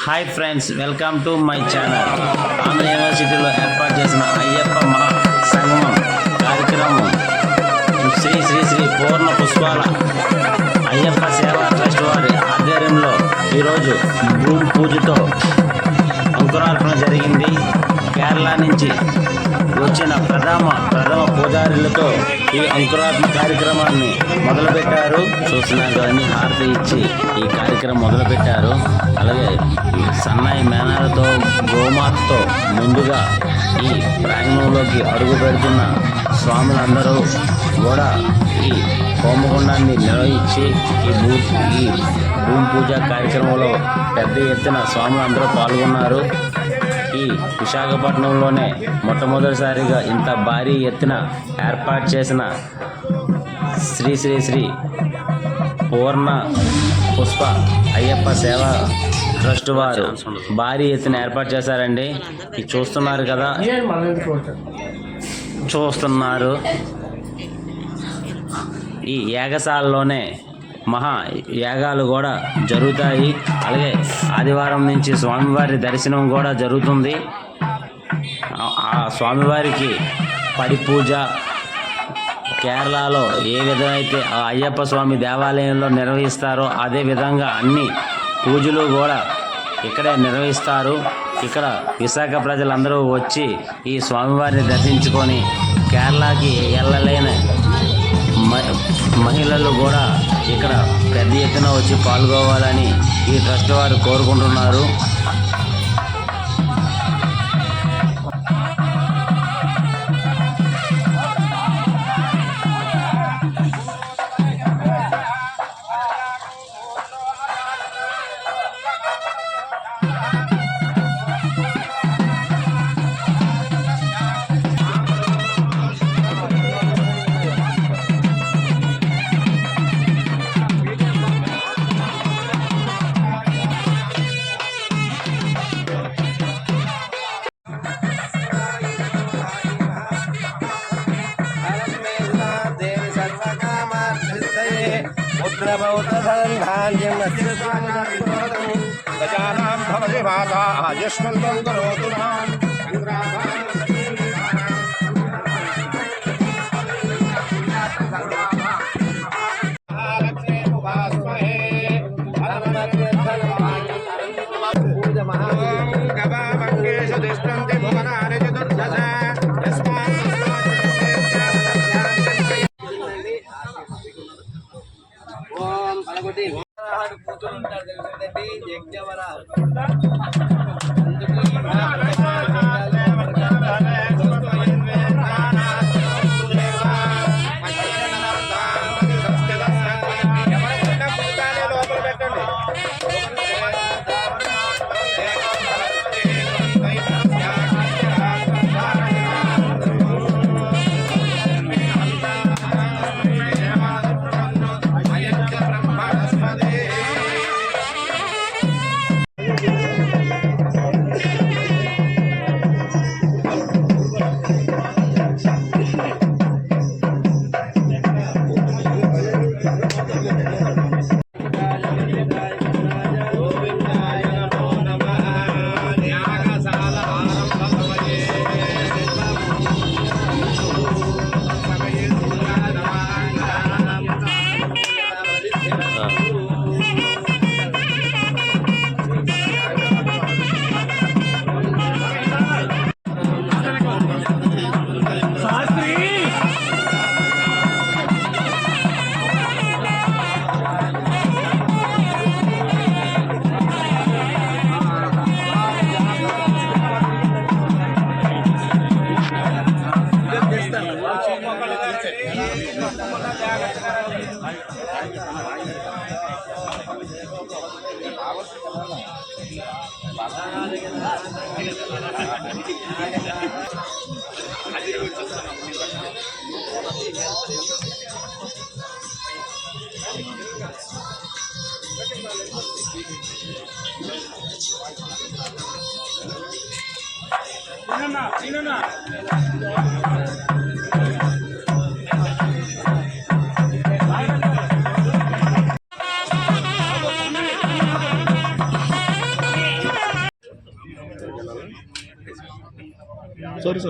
Hi friends, welcome to my channel. Andhra యూనివర్సిటీలో ఏర్పాటు చేసిన అయ్యప్ప మహా సంగమం కార్యక్రమం శ్రీ శ్రీ శ్రీ పూర్ణ పుష్పాల అయ్యప్ప సేవా ట్రస్ట్ వారి ఆధ్వర్యంలో ఈరోజు భూమి పూజతో అంకురార్పణ జరిగింది. కేరళ నుంచి వచ్చిన ప్రథమ పూజారులతో ఈ అంకురార్పణ కార్యక్రమాన్ని మొదలుపెట్టారు. చూస్తున్నారు కానీ హారతి ఇచ్చి ఈ కార్యక్రమం మొదలుపెట్టారు. అలాగే సన్నాయి మేనాలతో గోమాతతో ముందుగా ఈ ప్రాంగణంలోకి అడుగు పెడుతున్న స్వాములందరూ కూడా ఈ హోమగుండాన్ని నిర్వహించి ఈ భూమి పూజ కార్యక్రమంలో పెద్ద ఎత్తున స్వాములందరూ పాల్గొన్నారు. ఈ విశాఖపట్నంలోనే మొట్టమొదటిసారిగా ఇంత భారీ ఎత్తున ఏర్పాటు చేసిన శ్రీ శ్రీ శ్రీ పూర్ణ పుష్ప అయ్యప్ప సేవా ట్రస్ట్ వారు భారీ ఎత్తున ఏర్పాటు చేశారండి. ఇది చూస్తున్నారు కదా, చూస్తున్నారు. ఈ యాగశాలలోనే మహా యాగాలు కూడా జరుగుతాయి. అలాగే ఆదివారం నుంచి స్వామివారి దర్శనం కూడా జరుగుతుంది. ఆ స్వామివారికి పడి పూజ కేరళలో ఏ విధమైతే ఆ అయ్యప్ప స్వామి దేవాలయంలో నిర్వహిస్తారో అదే విధంగా అన్ని పూజలు కూడా ఇక్కడే నిర్వహిస్తారు. ఇక్కడ విశాఖ ప్రజలందరూ వచ్చి ఈ స్వామివారిని దర్శించుకొని కేరళకి వెళ్ళలేని మహిళలు కూడా ఇక్కడ పెద్ద ఎత్తున వచ్చి పాల్గొవాలని ఈ ట్రస్ట్ వారు కోరుకుంటున్నారు. गजानां भवति माता यस्मन्तं करोतु मां సారీ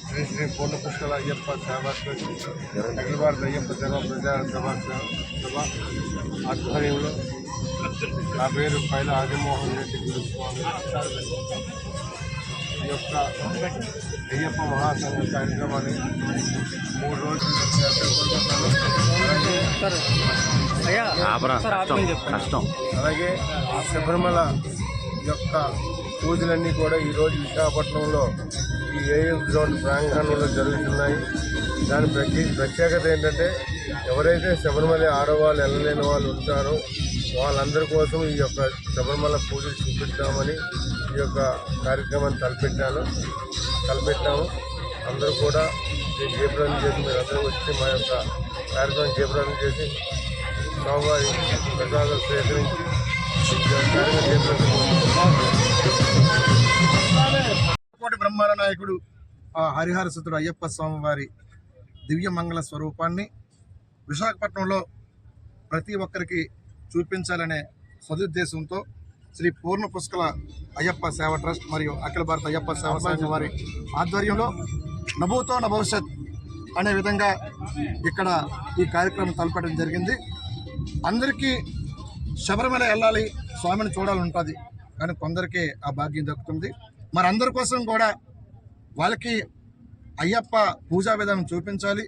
శ్రీ శ్రీ పూర్ణ పుష్కల అయ్యప్ప సేవా ట్రస్ట్ అఖిల భారత అయ్యప్ప సేవ ప్రజా సభ ఆధ్వర్యంలో నా పేరు పైల ఆదిమోహన్ రెడ్డి గురుస్వామి ఈ యొక్క అయ్యప్ప మహాసంఘ కార్యక్రమాన్ని 3 రోజులు కష్టం. అలాగే శబరిమల యొక్క పూజలన్నీ కూడా ఈరోజు విశాఖపట్నంలో ఈ ఏఎం గ్రౌండ్ ప్రాంగణంలో జరుగుతున్నాయి. దాని ప్రత్యేకత ఏంటంటే ఎవరైతే శబరిమల ఆడవాళ్ళు వెళ్ళలేని వాళ్ళు ఉంటారో వాళ్ళందరి కోసం ఈ యొక్క శబరిమల పూజలు చూపిద్దామని ఈ యొక్క కార్యక్రమాన్ని తలపెట్టాము. అందరూ కూడా జయప్రదం చేసి మీరందరూ వచ్చి మా యొక్క కార్యక్రమం జయప్రదం చేసి స్వామివారి ప్రసాదం స్వీకరించి కోటి బ్రహ్మాండ నాయకుడు హరిహర సుతుడు అయ్యప్ప స్వామి వారి దివ్య మంగళ స్వరూపాన్ని విశాఖపట్నంలో ప్రతి ఒక్కరికి చూపించాలనే సదుద్దేశంతో శ్రీ పూర్ణ పుష్కల అయ్యప్ప సేవ ట్రస్ట్ మరియు అఖిల భారత అయ్యప్ప సేవ సంఘం వారి ఆధ్వర్యంలో నభూతో నభవిష్యత్ అనే విధంగా ఇక్కడ ఈ కార్యక్రమం తలపెట్టడం జరిగింది. అందరికీ శబరిమల వెళ్ళాలి, స్వామిని చూడాలని ఉంటుంది, కానీ కొందరికి ఆ భాగ్యం దక్కుతుంది. మరి అందరి కోసం కూడా వాళ్ళకి అయ్యప్ప పూజా విధానం చూపించాలి,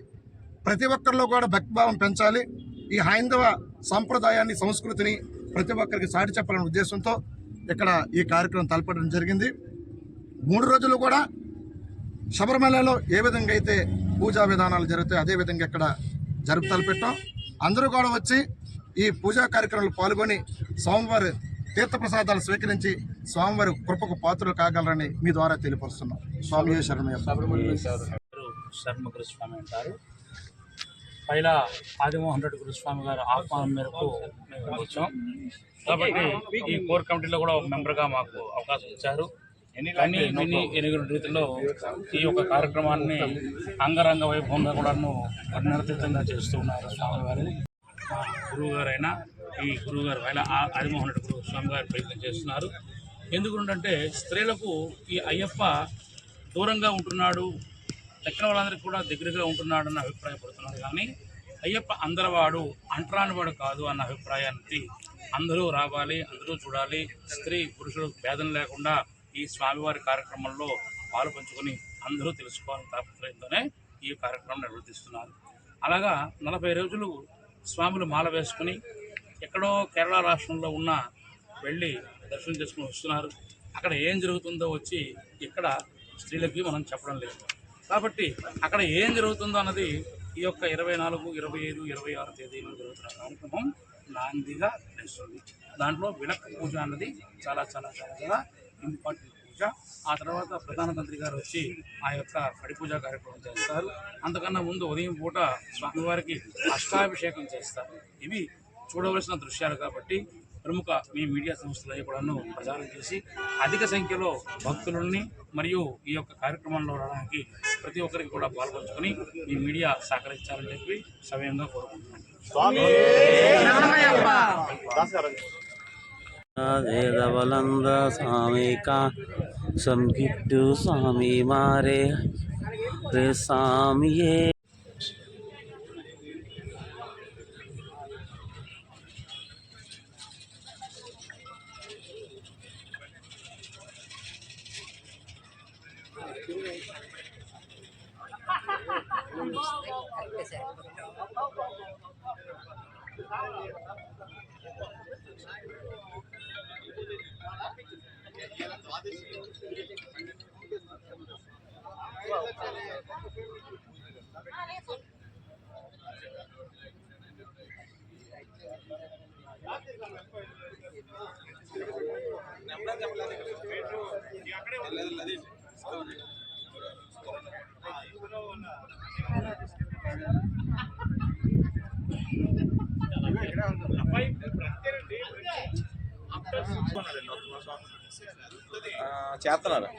ప్రతి ఒక్కరిలో కూడా భక్తిభావం పెంచాలి, ఈ హైందవ సంప్రదాయాన్ని సంస్కృతిని ప్రతి ఒక్కరికి సాటి చెప్పాలనే ఉద్దేశంతో ఇక్కడ ఈ కార్యక్రమం తలపెట్టడం జరిగింది. 3 రోజులు కూడా శబరిమలలో ఏ విధంగా అయితే పూజా విధానాలు జరుగుతాయి అదే విధంగా ఇక్కడ తలపెట్టాం. అందరూ కూడా వచ్చి ఈ పూజా కార్యక్రమంలో పాల్గొని స్వామివారి తీర్థప్రసాదాలు స్వీకరించి స్వామివారి కృపకు పాత్రలు కాగలరని మీ ద్వారా తెలియపరుస్తున్నాం. స్వామి శర్మ గురుస్వామి అంటారు. పైల ఆదిమోహన్ రెడ్డి గురుస్వామి గారు ఆహ్వానం మేరకు మేము వచ్చాం. కాబట్టి ఈ కోర్ కమిటీలో కూడా ఒక మెంబర్గా మాకు అవకాశం ఇచ్చారు. కానీ ఎనిమిది రీతిలో ఈ యొక్క కార్యక్రమాన్ని అంగరంగ వైభవంగా కూడాను నిర్దిష్టంగా చేస్తూ ఉన్నారు స్వామివారిని. మా గురువు గారైనా ఈ గురువు గారు పైల ఆదిమోహన్ రెడ్డి గురుస్వామి గారు ప్రయత్నం చేస్తున్నారు. ఎందుకంటే స్త్రీలకు ఈ అయ్యప్ప దూరంగా ఉంటున్నాడు, దక్షిణ వాళ్ళందరికీ కూడా దగ్గరగా ఉంటున్నాడు అన్న అభిప్రాయపడుతున్నారు. కానీ అయ్యప్ప అందరివాడు, అంటరానివాడు కాదు అన్న అభిప్రాయానికి అందరూ రావాలి, అందరూ చూడాలి, స్త్రీ పురుషులు భేదం లేకుండా ఈ స్వామివారి కార్యక్రమంలో పాలు పంచుకొని అందరూ తెలుసుకోవాలని తాపత్రయంతోనే ఈ కార్యక్రమం నిర్వర్తిస్తున్నారు. అలాగా 40 రోజులు స్వాములు మాల వేసుకుని ఎక్కడో కేరళ రాష్ట్రంలో ఉన్న వెళ్ళి దర్శనం చేసుకుని వస్తున్నారు. అక్కడ ఏం జరుగుతుందో వచ్చి ఇక్కడ స్త్రీలకి మనం చెప్పడం లేదు. కాబట్టి అక్కడ ఏం జరుగుతుందో అన్నది ఈ యొక్క 24, 25, 26 తేదీలో జరుగుతున్న కార్యక్రమం నాందిగా తెలుస్తుంది. దాంట్లో విలక్ పూజ అన్నది చాలా చాలా చాలా చాలా ఇంపార్టెంట్ పూజ. ఆ తర్వాత ప్రధానమంత్రి గారు వచ్చి ఆ యొక్క పడి పూజా కార్యక్రమం చేస్తారు. అంతకన్నా ముందు ఉదయం పూట స్వామివారికి అష్టాభిషేకం చేస్తారు. ఇవి చూడవలసిన దృశ్యాలు కాబట్టి ప్రముఖ మీ మీడియా సంస్థలు కూడాను ప్రచారం చేసి అధిక సంఖ్యలో భక్తులని మరియు ఈ యొక్క కార్యక్రమంలో రావడానికి ప్రతి ఒక్కరికి కూడా పాల్పంచుకొని ఈ మీడియా సహకరించాలని చెప్పి సమయంగా కోరుకుంటున్నాను. స్వామి కా సంకిట్టు స్వామి మారే రే స్వామియే. చేస్తున్నారు.